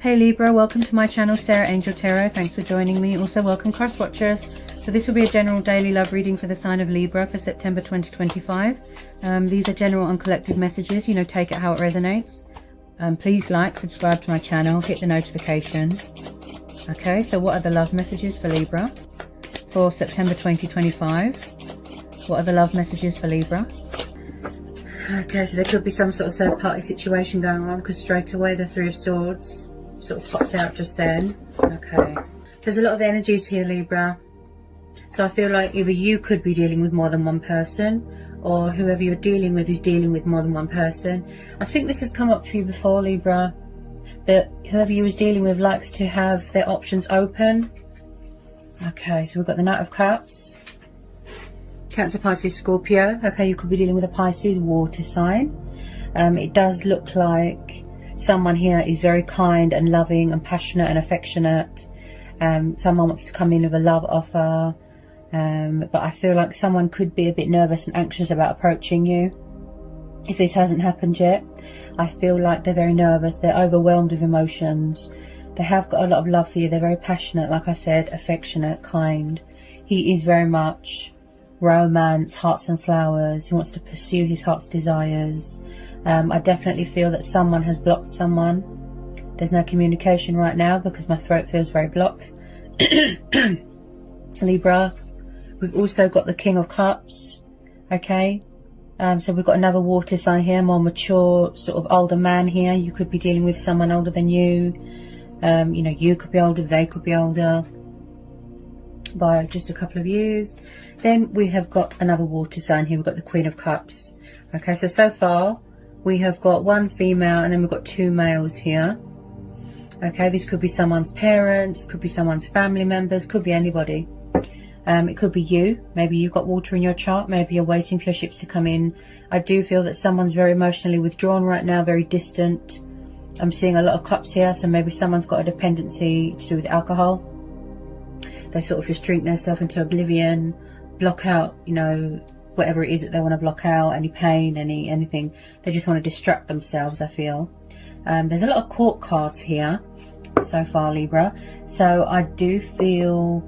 Hey Libra, welcome to my channel, Sarah Angel Tarot. Thanks for joining me. Also welcome cross watchers. So this will be a general daily love reading for the sign of Libra for September 2025. These are general and collective messages, you know, take it how it resonates. Please like, subscribe to my channel, hit the notification. Okay, so what are the love messages for Libra for September 2025? What are the love messages for Libra? Okay, so there could be some sort of third party situation going on, because straight away the Three of Swords sort of popped out just then. Okay, there's a lot of energies here, Libra. So I feel like either you could be dealing with more than one person, or whoever you're dealing with is dealing with more than one person. I think this has come up for you before, Libra, that whoever you was dealing with likes to have their options open. Okay, so we've got the Knight of Cups, Cancer, Pisces, Scorpio. Okay, you could be dealing with a Pisces water sign. It does look like someone here is very kind and loving and passionate and affectionate. Someone wants to come in with a love offer, but I feel like someone could be a bit nervous and anxious about approaching you. If this hasn't happened yet, I feel like they're very nervous, they're overwhelmed with emotions. They have got a lot of love for you, they're very passionate, like I said, affectionate, kind. He is very much romance, hearts and flowers. He wants to pursue his heart's desires. I definitely feel that someone has blocked someone. There's no communication right now because my throat feels very blocked. Libra, we've also got the King of Cups. Okay, so we've got another water sign here, more mature, sort of older man here. You could be dealing with someone older than you. You know, you could be older, they could be older by just a couple of years. Then we have got another water sign here. We've got the Queen of Cups. Okay, so far we have got one female and then we've got two males here. Okay, this could be someone's parents, could be someone's family members, could be anybody. It could be you. Maybe you've got water in your chart, maybe you're waiting for your ships to come in. I do feel that someone's very emotionally withdrawn right now, very distant. I'm seeing a lot of cups here, so maybe someone's got a dependency to do with alcohol. They sort of just drink themselves into oblivion, block out, you know, whatever it is that they want to block out, any pain, anything. They just want to distract themselves, I feel. There's a lot of court cards here so far, Libra. So I do feel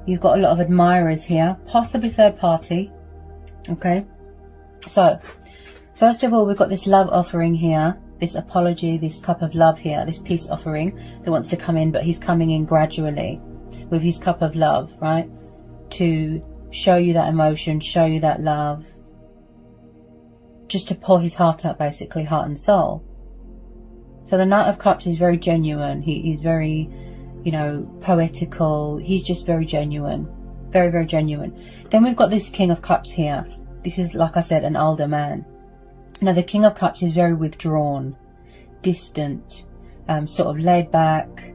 you've got a lot of admirers here, possibly third party. Okay, so first of all, we've got this love offering here, this apology, this cup of love here, this peace offering that wants to come in, but he's coming in gradually with his cup of love, right? To show you that emotion, show you that love, just to pour his heart out, basically, heart and soul. So the Knight of Cups is very genuine. He is very, you know, poetical. He's just very genuine, very, very genuine. Then we've got this King of Cups here. This is, like I said, an older man. Now the King of Cups is very withdrawn, distant, sort of laid back,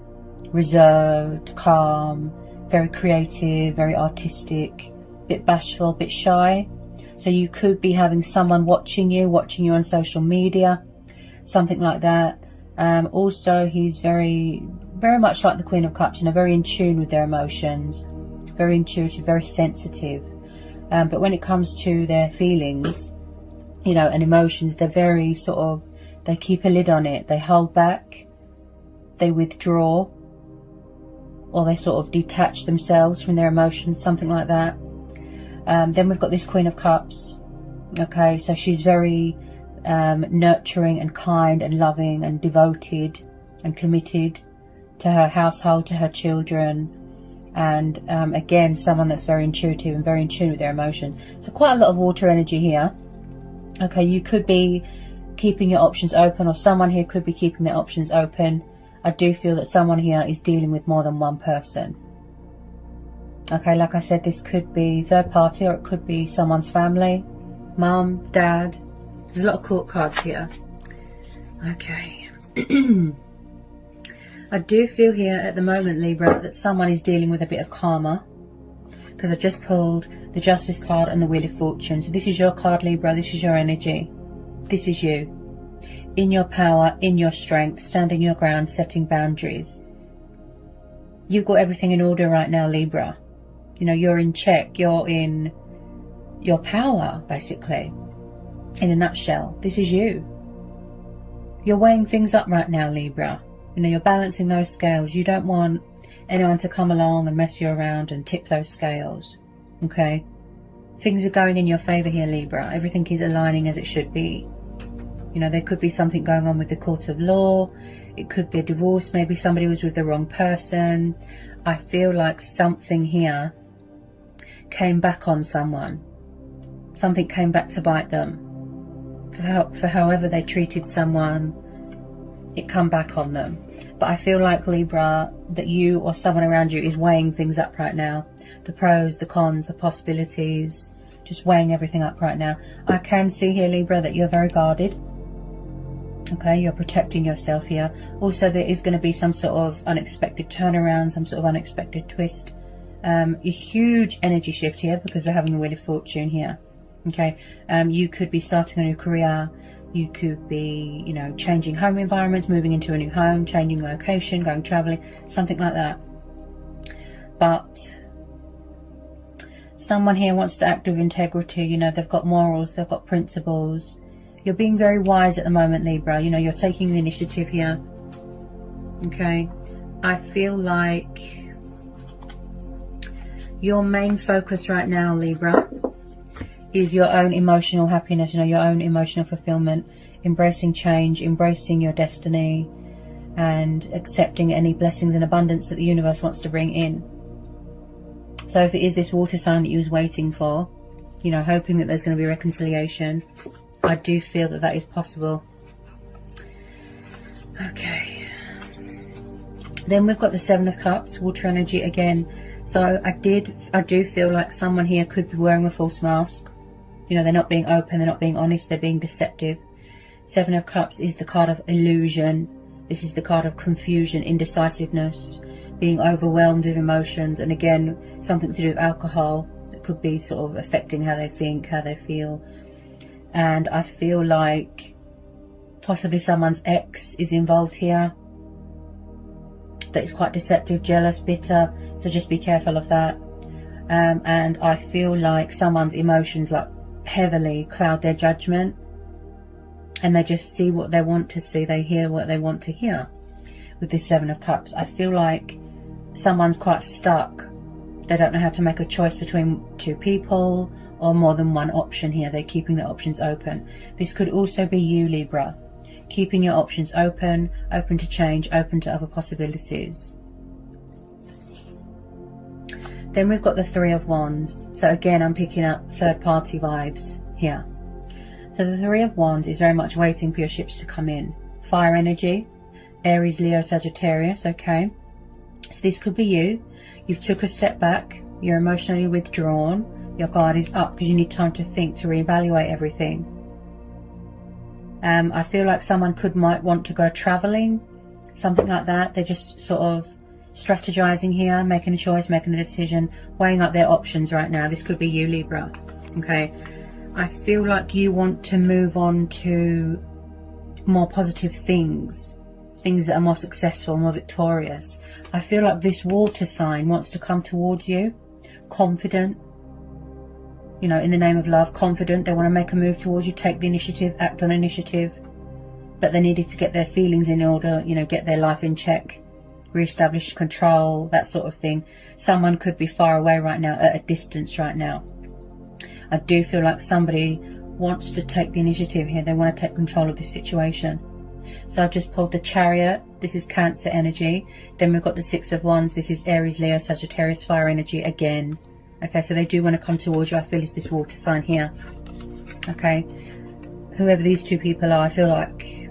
reserved, calm, very creative, very artistic, bit bashful, bit shy. So you could be having someone watching you on social media, something like that. Also, he's very much like the Queen of Cups, you know, very in tune with their emotions, very intuitive, very sensitive. But when it comes to their feelings, you know, and emotions, they're very sort of, they keep a lid on it. They hold back, they withdraw, or they sort of detach themselves from their emotions, something like that. Then we've got this Queen of Cups. Okay, so she's very nurturing and kind and loving and devoted and committed to her household, to her children, and again, someone that's very intuitive and very in tune with their emotions. So quite a lot of water energy here. Okay, you could be keeping your options open, or someone here could be keeping their options open. I do feel that someone here is dealing with more than one person. Okay, like I said, this could be third party, or it could be someone's family, mum, dad. There's a lot of court cards here. Okay. I do feel here at the moment, Libra, that someone is dealing with a bit of karma, because I just pulled the Justice card and the Wheel of Fortune. So this is your card, Libra. This is your energy. This is you. In your power, in your strength, standing your ground, setting boundaries. You've got everything in order right now, Libra. You know, you're in check. You're in your power, basically. In a nutshell, this is you. You're weighing things up right now, Libra. You know, you're balancing those scales. You don't want anyone to come along and mess you around and tip those scales. Okay? Things are going in your favor here, Libra. Everything is aligning as it should be. You know, there could be something going on with the court of law. It could be a divorce. Maybe somebody was with the wrong person. I feel like something here came back on someone. Something came back to bite them. For however they treated someone, it come back on them. But I feel like, Libra, that you or someone around you is weighing things up right now. The pros, the cons, the possibilities, just weighing everything up right now. I can see here, Libra, that you're very guarded. Okay, you're protecting yourself here. Also, there is going to be some sort of unexpected turnaround, some sort of unexpected twist. A huge energy shift here because we're having the Wheel of Fortune here. Okay, you could be starting a new career. You could be, you know, changing home environments, moving into a new home, changing location, going traveling, something like that. But someone here wants to act with integrity. You know, they've got morals, they've got principles. You're being very wise at the moment, Libra. You know, you're taking the initiative here. Okay, I feel like your main focus right now, Libra, is your own emotional happiness, you know, your own emotional fulfillment, embracing change, embracing your destiny, and accepting any blessings and abundance that the universe wants to bring in. So if it is this water sign that you was waiting for, you know, hoping that there's going to be reconciliation, I do feel that that is possible. Okay. Then we've got the Seven of Cups, water energy again. So I do feel like someone here could be wearing a false mask. You know, they're not being open, they're not being honest, they're being deceptive. Seven of Cups is the card of illusion. This is the card of confusion, indecisiveness, being overwhelmed with emotions, and again, something to do with alcohol that could be sort of affecting how they think, how they feel. And I feel like possibly someone's ex is involved here. That is quite deceptive, jealous, bitter. So just be careful of that. And I feel like someone's emotions like heavily cloud their judgment, and they just see what they want to see, they hear what they want to hear. With this Seven of Cups, I feel like someone's quite stuck. They don't know how to make a choice between two people or more than one option here. They're keeping the options open. This could also be you, Libra, keeping your options open, open to change, open to other possibilities. Then we've got the Three of Wands. So again, I'm picking up third party vibes here. So the Three of Wands is very much waiting for your ships to come in. Fire energy, Aries, Leo, Sagittarius, okay. So this could be you. You've took a step back, you're emotionally withdrawn, your guard is up because you need time to think, to reevaluate everything. I feel like someone might want to go traveling, something like that. They're just sort of strategizing here, making a choice, making a decision, weighing up their options right now. This could be you, Libra. Okay, I feel like you want to move on to more positive things, things that are more successful, more victorious. I feel like this water sign wants to come towards you, confident, you know, in the name of love, confident. They want to make a move towards you, take the initiative, act on initiative, but they needed to get their feelings in order, you know, get their life in check, re-establish control, that sort of thing. Someone could be far away right now, at a distance right now. I do feel like somebody wants to take the initiative here. They want to take control of the situation. So I've just pulled the Chariot. This is Cancer energy. Then we've got the Six of Wands. This is Aries, Leo, Sagittarius, fire energy again. Okay, so they do want to come towards you. I feel it's this water sign here. Okay, whoever these two people are, I feel like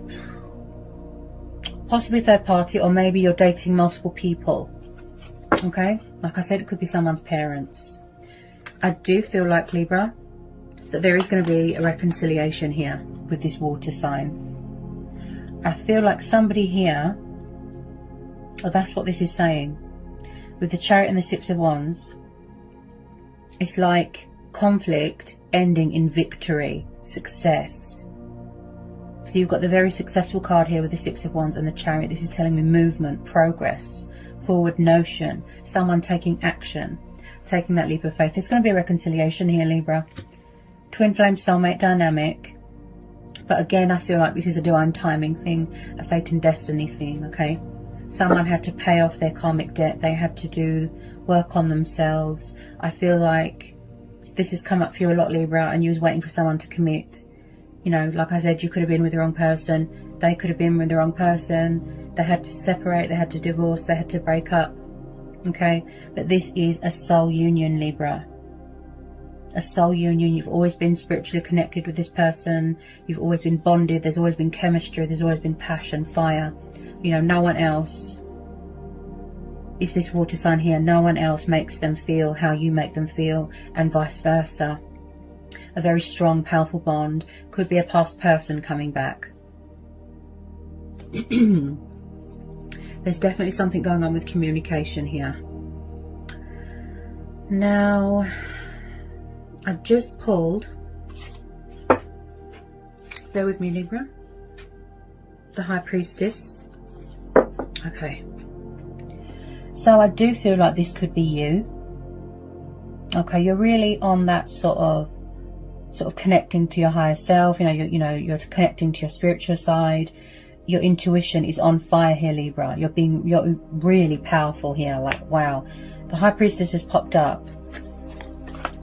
possibly third party, or maybe you're dating multiple people. Okay, like I said, it could be someone's parents. I do feel like, Libra, that there is going to be a reconciliation here with this water sign. I feel like somebody here, oh, that's what this is saying. With the Chariot and the Six of Wands, it's like conflict ending in victory, success. So you've got the very successful card here with the Six of Wands and the Chariot. This is telling me movement, progress, forward notion, someone taking action, taking that leap of faith. There's going to be a reconciliation here, Libra. Twin flame soulmate dynamic. But again, I feel like this is a divine timing thing, a fate and destiny thing, okay? Someone had to pay off their karmic debt. They had to do work on themselves. I feel like this has come up for you a lot, Libra, and you was waiting for someone to commit. You know, like I said, you could have been with the wrong person. They could have been with the wrong person. They had to separate. They had to divorce. They had to break up. Okay? But this is a soul union, Libra. A soul union. You've always been spiritually connected with this person. You've always been bonded. There's always been chemistry. There's always been passion, fire. You know, no one else is this water sign here. No one else makes them feel how you make them feel, and vice versa. A very strong, powerful bond. Could be a past person coming back. There's definitely something going on with communication here. Now, I've just pulled, bear with me, Libra, the High Priestess. Okay. So I do feel like this could be you. Okay, you're really on that sort of connecting to your higher self. You know, you're connecting to your spiritual side. Your intuition is on fire here, Libra. You're really powerful here. Like, wow. The High Priestess has popped up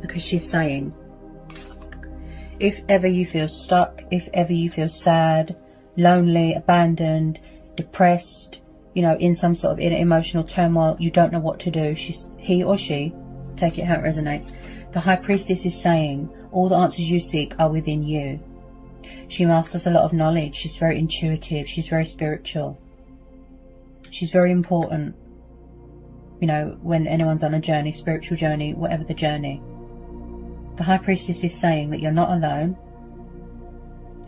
because she's saying, if ever you feel stuck, if ever you feel sad, lonely, abandoned, depressed, you know, in some sort of emotional turmoil, you don't know what to do. He or she, take it how it resonates. The High Priestess is saying, all the answers you seek are within you. She masters a lot of knowledge. She's very intuitive. She's very spiritual. She's very important. You know, when anyone's on a journey, spiritual journey, whatever the journey. The High Priestess is saying that you're not alone.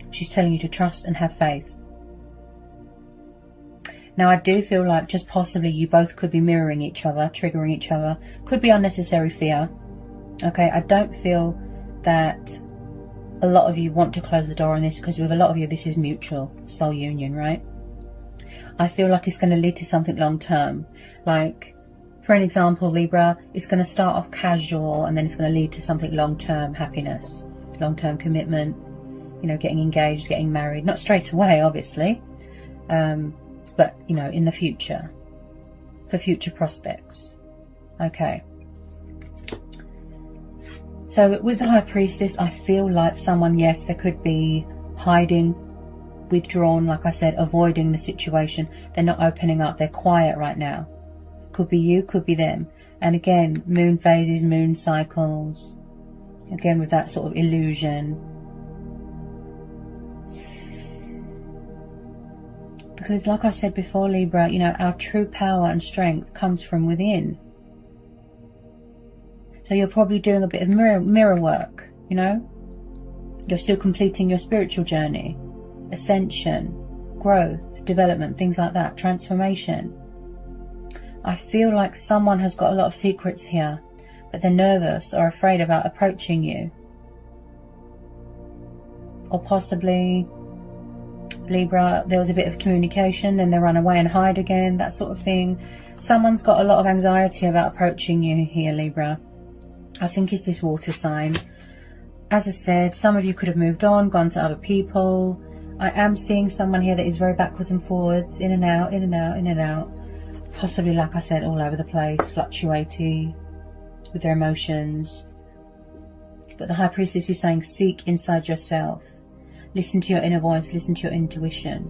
She's telling you to trust and have faith. Now, I do feel like just possibly you both could be mirroring each other, triggering each other. Could be unnecessary fear. Okay, I don't feel that a lot of you want to close the door on this, because with a lot of you, this is mutual, soul union, right? I feel like it's going to lead to something long term. Like, for an example, Libra, it's going to start off casual and then it's going to lead to something long term, happiness, long term commitment, you know, getting engaged, getting married. Not straight away, obviously. But, you know, in the future, for future prospects. Okay. So with the High Priestess, I feel like someone, yes, there could be hiding, withdrawn, like I said, avoiding the situation. They're not opening up. They're quiet right now. Could be you, could be them. And again, moon phases, moon cycles. Again, with that sort of illusion. Because like I said before, Libra, you know, our true power and strength comes from within. So you're probably doing a bit of mirror work, you know. You're still completing your spiritual journey, ascension, growth, development, things like that, transformation. I feel like someone has got a lot of secrets here, but they're nervous or afraid about approaching you. Or possibly, Libra, there was a bit of communication, then they run away and hide again, that sort of thing. Someone's got a lot of anxiety about approaching you here, Libra. I think it's this water sign. As I said, some of you could have moved on, gone to other people. I am seeing someone here that is very backwards and forwards, in and out, in and out, in and out. Possibly, like I said, all over the place, fluctuating with their emotions. But the High Priestess is saying, seek inside yourself. Listen to your inner voice, listen to your intuition.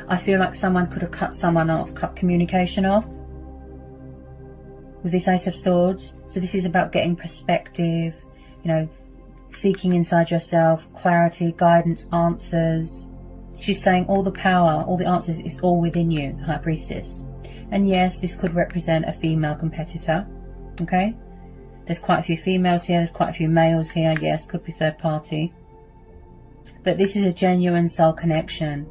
I feel like someone could have cut someone off, cut communication off. With this Ace of Swords. So this is about getting perspective, you know, seeking inside yourself, clarity, guidance, answers. She's saying all the power, all the answers is all within you, the High Priestess. And yes, this could represent a female competitor, okay? There's quite a few females here, there's quite a few males here, yes, could be third party. But this is a genuine soul connection.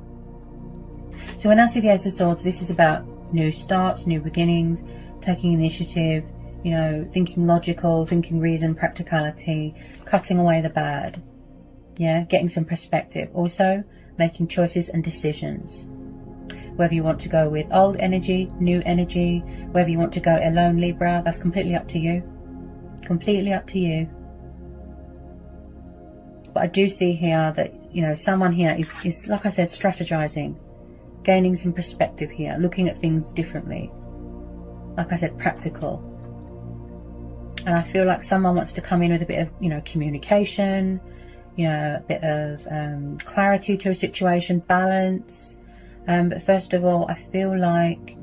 So when I see the Ace of Swords, this is about new starts, new beginnings, taking initiative, you know, thinking logical, thinking reason, practicality, cutting away the bad. Yeah, getting some perspective. Also, making choices and decisions. Whether you want to go with old energy, new energy, whether you want to go alone, Libra, that's completely up to you. Completely up to you. But I do see here that, you know, someone here is like I said, strategizing, gaining some perspective here, looking at things differently. Like I said, practical. And I feel like someone wants to come in with a bit of, you know, communication, you know, a bit of clarity to a situation, balance. But first of all, I feel like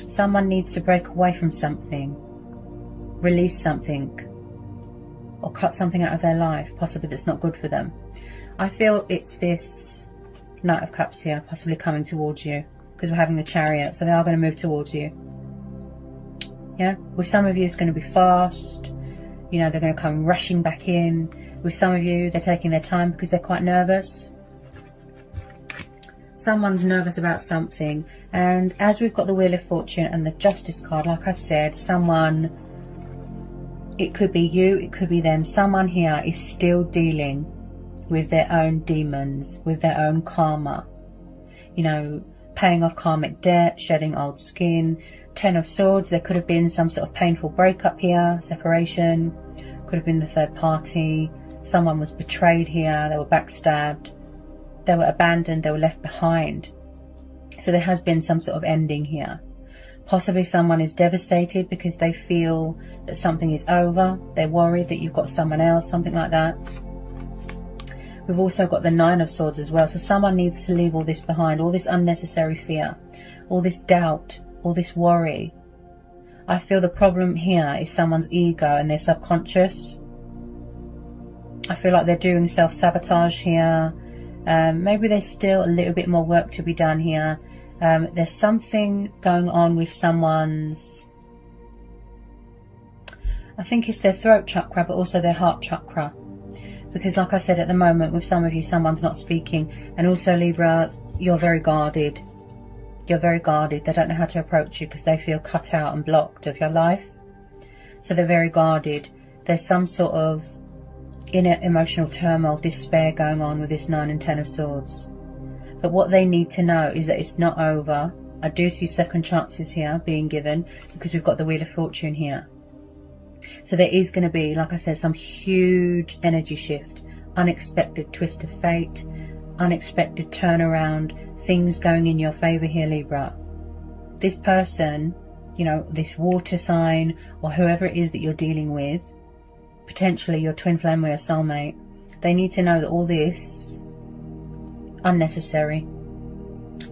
someone needs to break away from something, release something, or cut something out of their life, possibly that's not good for them. I feel it's this Knight of Cups here, possibly coming towards you, because we're having the Chariot, so they are going to move towards you. Yeah, with some of you it's going to be fast, you know, they're going to come rushing back in. With some of you, they're taking their time because they're quite nervous. Someone's nervous about something. And as we've got the Wheel of Fortune and the Justice card, like I said, someone, it could be you, it could be them, someone here is still dealing with their own demons, with their own karma, you know, paying off karmic debt, shedding old skin. 10 of Swords, there could have been some sort of painful breakup here, separation, could have been the third party, someone was betrayed here, they were backstabbed, they were abandoned, they were left behind. So there has been some sort of ending here. Possibly someone is devastated because they feel that something is over, they're worried that you've got someone else, something like that. We've also got the 9 of Swords as well, so someone needs to leave all this behind, all this unnecessary fear, all this doubt, all this worry. I feel the problem here is someone's ego and their subconscious. I feel like they're doing self-sabotage here. Maybe there's still a little bit more work to be done here. There's something going on with someone's, I think it's their throat chakra, but also their heart chakra. Because like I said, at the moment with some of you, someone's not speaking. And also Libra, you're very guarded. You're very guarded. They don't know how to approach you because they feel cut out and blocked of your life. So they're very guarded. There's some sort of inner emotional turmoil, despair going on with this 9 and 10 of Swords. But what they need to know is that it's not over. I do see second chances here being given because we've got the Wheel of Fortune here. So there is going to be, like I said, some huge energy shift, unexpected twist of fate, unexpected turnaround, things going in your favor here, Libra. This person, you know, this water sign or whoever it is that you're dealing with, potentially your twin flame or your soulmate, they need to know that all this unnecessary,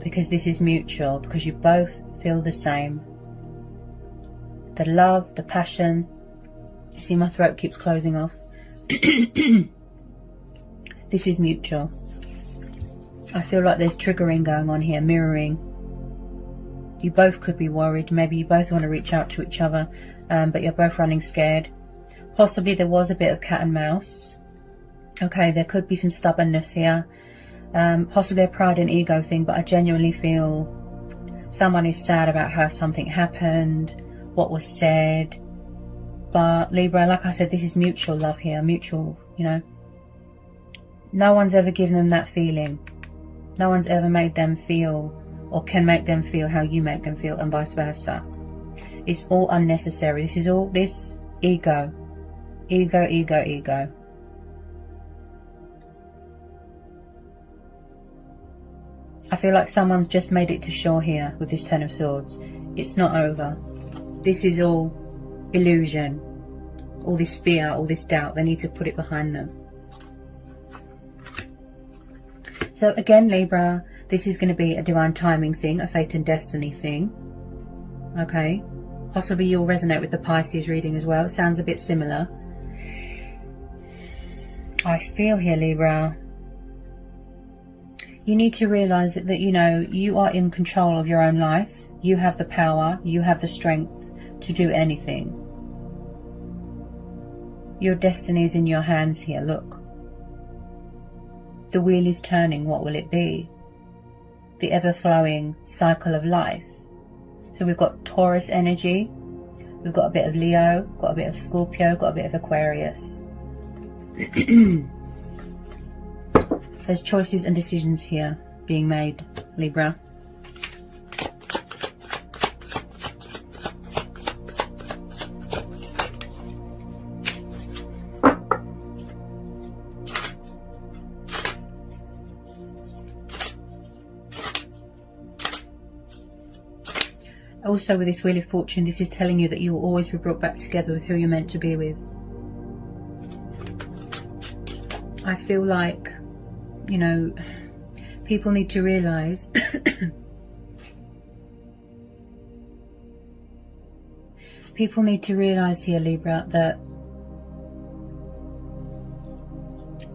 because this is mutual, because you both feel the same. The love, the passion. See, my throat keeps closing off. This is mutual. I feel like there's triggering going on here, mirroring. You both could be worried. Maybe you both want to reach out to each other, but you're both running scared. Possibly there was a bit of cat and mouse. Okay, there could be some stubbornness here. Possibly a pride and ego thing, but I genuinely feel someone is sad about how something happened, what was said. But Libra, like I said, this is mutual love here, mutual, you know. No one's ever given them that feeling. No one's ever made them feel or can make them feel how you make them feel, and vice versa. It's all unnecessary. This is all this ego. Ego, ego, ego. I feel like someone's just made it to shore here with this 10 of Swords. It's not over. This is all illusion. All this fear, all this doubt. They need to put it behind them. So again, Libra, this is going to be a divine timing thing, a fate and destiny thing. Okay. Possibly you'll resonate with the Pisces reading as well. It sounds a bit similar. I feel here, Libra, you need to realize that, you know, you are in control of your own life. You have the power. You have the strength to do anything. Your destiny is in your hands here. Look. The wheel is turning. What will it be? The ever-flowing cycle of life. So we've got Taurus energy. We've got a bit of Leo. Got a bit of Scorpio. Got a bit of Aquarius. There's choices and decisions here being made, Libra. Also with this Wheel of Fortune, this is telling you that you will always be brought back together with who you're meant to be with. I feel like, you know, people need to realise people need to realise here, Libra, that,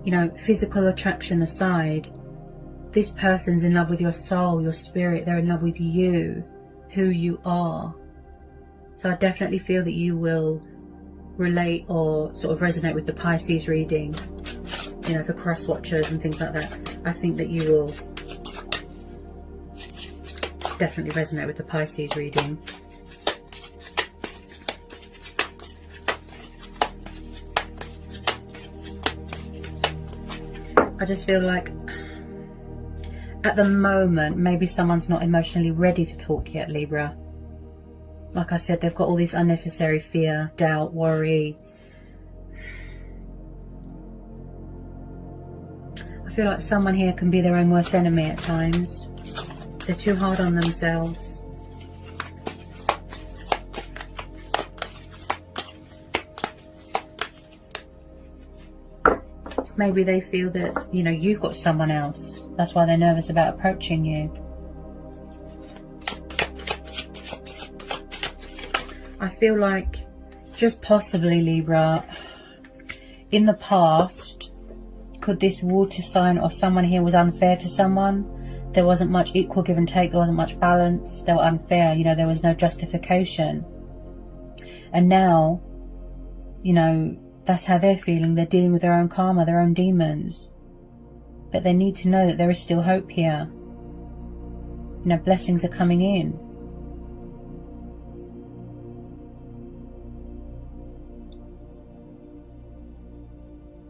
you know, physical attraction aside, this person's in love with your soul, your spirit. They're in love with you, who you are. So I definitely feel that you will relate or sort of resonate with the Pisces reading, you know, for cross watchers and things like that. I think that you will definitely resonate with the Pisces reading. I just feel like at the moment, maybe someone's not emotionally ready to talk yet, Libra. Like I said, they've got all this unnecessary fear, doubt, worry. I feel like someone here can be their own worst enemy at times. They're too hard on themselves. Maybe they feel that, you know, you've got someone else. That's why they're nervous about approaching you. I feel like, just possibly, Libra, in the past, could this water sign or someone here was unfair to someone? There wasn't much equal give and take. There wasn't much balance. They were unfair. You know, there was no justification. And now, you know, that's how they're feeling. They're dealing with their own karma, their own demons. But they need to know that there is still hope here. You know, blessings are coming in.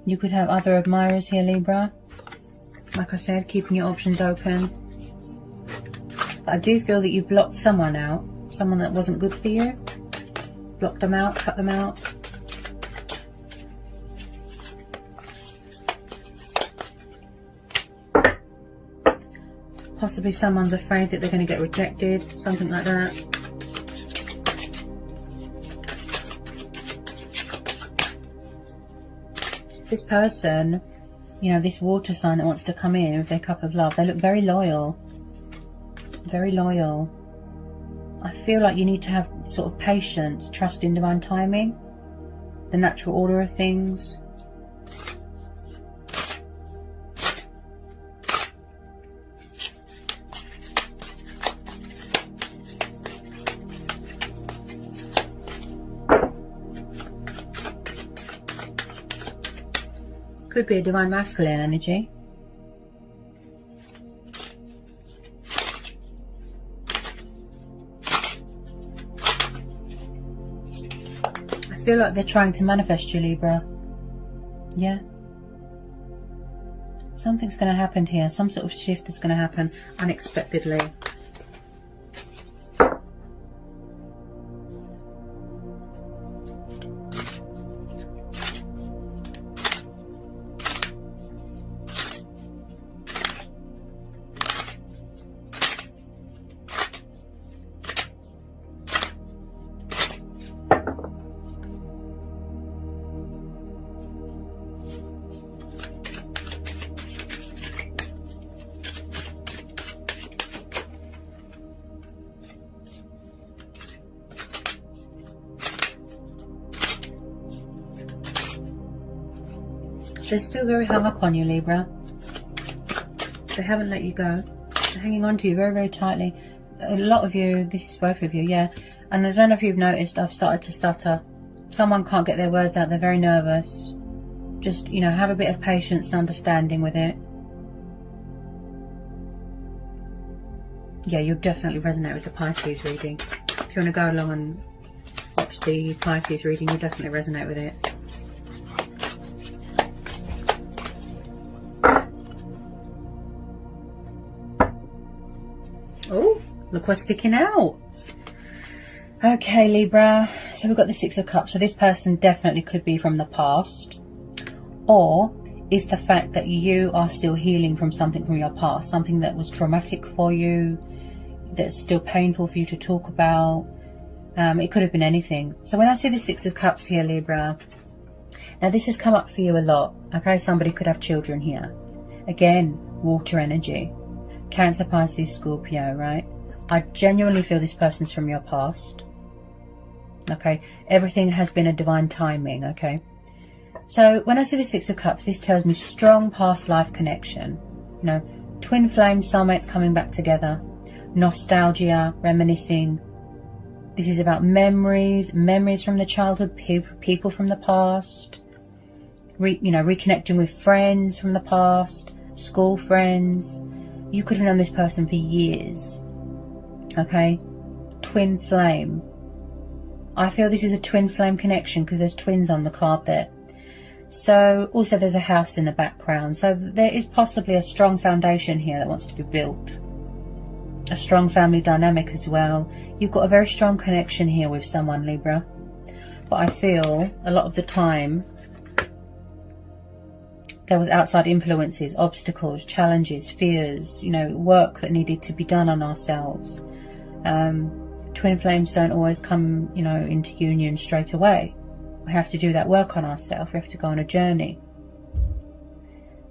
You could have other admirers here, Libra. Like I said, keeping your options open. But I do feel that you've blocked someone out. Someone that wasn't good for you. Blocked them out, cut them out. Possibly someone's afraid that they're going to get rejected, something like that. This person, you know, this water sign that wants to come in with their cup of love, they look very loyal. Very loyal. I feel like you need to have sort of patience, trust in divine timing, the natural order of things. Could be a divine masculine energy. I feel like they're trying to manifest you, Libra. Yeah. Something's going to happen here. Some sort of shift is going to happen unexpectedly. They're still very hung up on you, Libra. They haven't let you go. They're hanging on to you very, very tightly. A lot of you, this is both of you, yeah. And I don't know if you've noticed, I've started to stutter. Someone can't get their words out, they're very nervous. Just, you know, have a bit of patience and understanding with it. Yeah, you'll definitely resonate with the Pisces reading. If you want to go along and watch the Pisces reading, you'll definitely resonate with it. Oh, look what's sticking out. Okay, Libra. So we've got the Six of Cups. So this person definitely could be from the past. Or is the fact that you are still healing from something from your past. Something that was traumatic for you. that's still painful for you to talk about. It could have been anything. So when I see the Six of Cups here, Libra, now this has come up for you a lot. Okay, somebody could have children here. Again, water energy. Cancer, Pisces, Scorpio, right? I genuinely feel this person's from your past. Okay, everything has been a divine timing, okay? So when I see the Six of Cups, this tells me strong past life connection. You know, twin flame soulmates coming back together. Nostalgia, reminiscing. This is about memories from the childhood, people from the past. Reconnecting with friends from the past, school friends. You could have known this person for years. Okay, twin flame. I feel this is a twin flame connection because there's twins on the card there. So also there's a house in the background. So there is possibly a strong foundation here that wants to be built. A strong family dynamic as well. You've got a very strong connection here with someone, Libra. But I feel a lot of the time there was outside influences, obstacles, challenges, fears, work that needed to be done on ourselves. Twin flames don't always come, into union straight away. We have to do that work on ourselves. We have to go on a journey.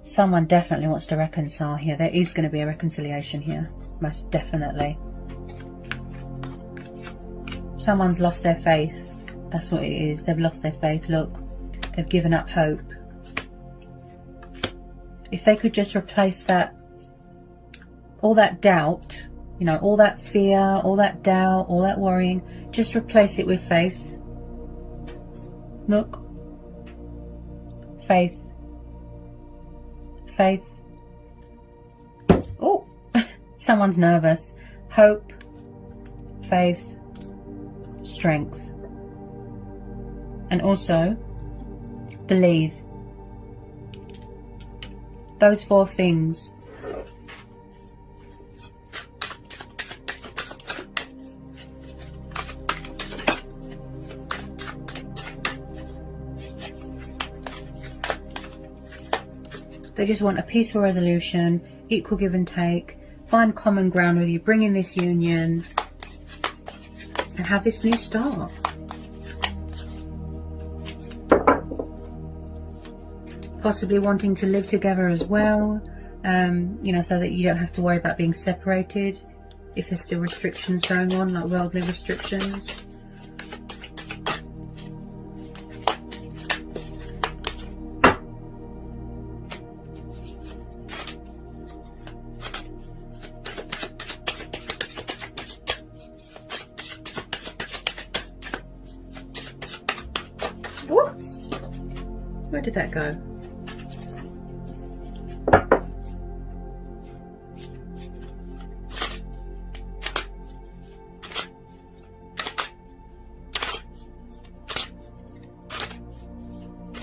Someone definitely wants to reconcile here. There is going to be a reconciliation here, most definitely. Someone's lost their faith. That's what it is. They've lost their faith. Look, they've given up hope. If they could just replace that, all that doubt, all that fear, all that doubt, all that worrying, just replace it with faith. Look. Faith. Faith. Oh, someone's nervous. Hope, faith, strength. And also, believe. Those four things. They just want a peaceful resolution, equal give and take, find common ground with you, bring in this union, and have this new start. Possibly wanting to live together as well, so that you don't have to worry about being separated if there's still restrictions going on, like worldly restrictions. Whoops! Where did that go?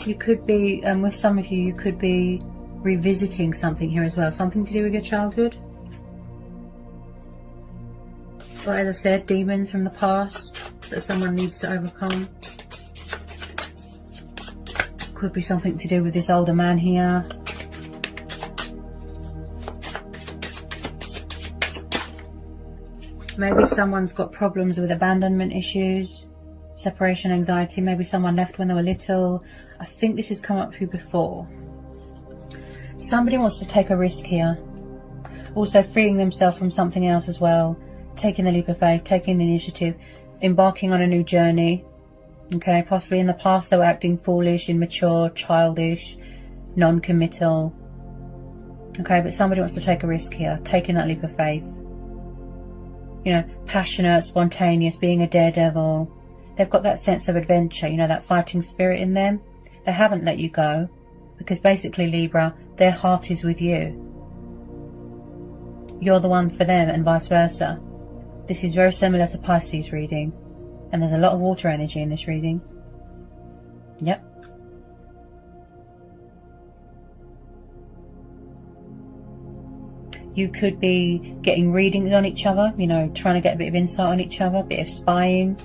You could be, with some of you, you could be revisiting something here as well. Something to do with your childhood. But as I said, demons from the past that someone needs to overcome. Could be something to do with this older man here. Maybe someone's got problems with abandonment issues, separation anxiety. Maybe someone left when they were little. I think this has come up for you before. Somebody wants to take a risk here. Also freeing themselves from something else as well. Taking the leap of faith, taking the initiative, embarking on a new journey. Okay, possibly in the past they were acting foolish, immature, childish, non-committal. Okay, but somebody wants to take a risk here, taking that leap of faith. Passionate, spontaneous, being a daredevil. They've got that sense of adventure, that fighting spirit in them. They haven't let you go because basically, Libra, their heart is with you. You're the one for them and vice versa. This is very similar to Pisces reading. And there's a lot of water energy in this reading. Yep. You could be getting readings on each other, trying to get a bit of insight on each other, a bit of spying.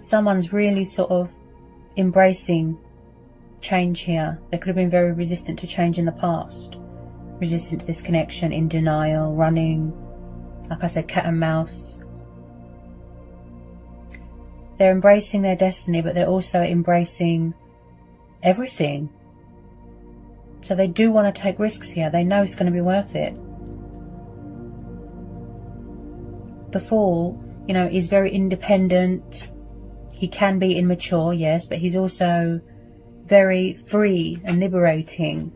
Someone's really sort of embracing change here. They could have been very resistant to change in the past. resistant to this connection, in denial, running, like I said, cat and mouse. They're embracing their destiny, but they're also embracing everything. So they do want to take risks here. They know it's going to be worth it. The Fool, you know, is very independent. He can be immature, yes, but he's also very free and liberating.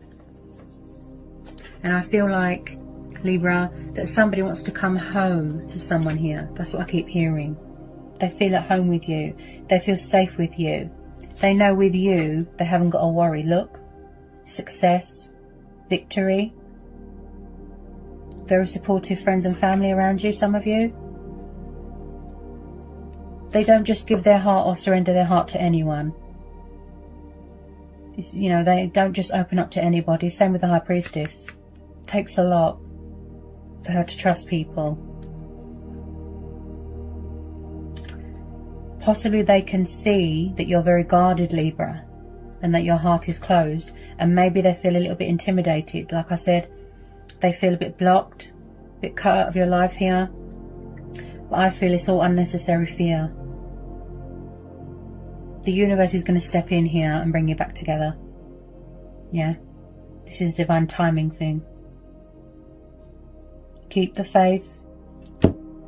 And I feel like, Libra, that somebody wants to come home to someone here. That's what I keep hearing. They feel at home with you. They feel safe with you. They know with you, they haven't got to worry. Look, success, victory, very supportive friends and family around you, some of you. They don't just give their heart or surrender their heart to anyone. You know, they don't just open up to anybody. Same with the High Priestess. It takes a lot for her to trust people. Possibly they can see that you're very guarded, Libra, and that your heart is closed, and maybe they feel a little bit intimidated. Like I said, they feel a bit blocked, a bit cut out of your life here. But I feel it's all unnecessary fear. The universe is going to step in here and bring you back together. Yeah, this is a divine timing thing. Keep the faith.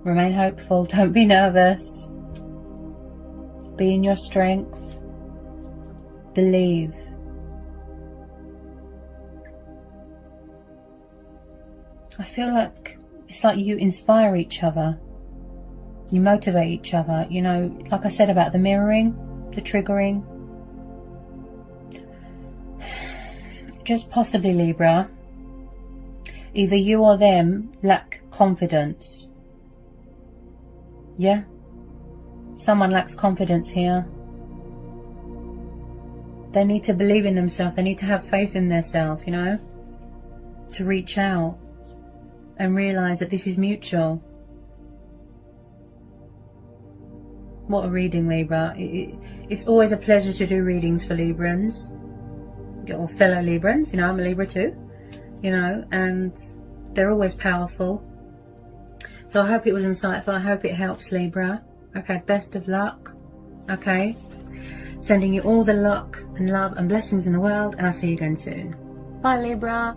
Remain hopeful. Don't be nervous. Be in your strength. Believe. I feel like it's like you inspire each other. You motivate each other. You know, like I said about the mirroring, the triggering. Just possibly, Libra, either you or them lack confidence. Yeah? Someone lacks confidence here. They need to believe in themselves. They need to have faith in themselves, you know, to reach out and realize that this is mutual. What a reading, Libra. It's always a pleasure to do readings for Librans, or fellow Librans. You know, I'm a Libra too, you know, and they're always powerful. So I hope it was insightful. I hope it helps, Libra. Okay, best of luck. Okay, sending you all the luck and love and blessings in the world, and I'll see you again soon. Bye, Libra.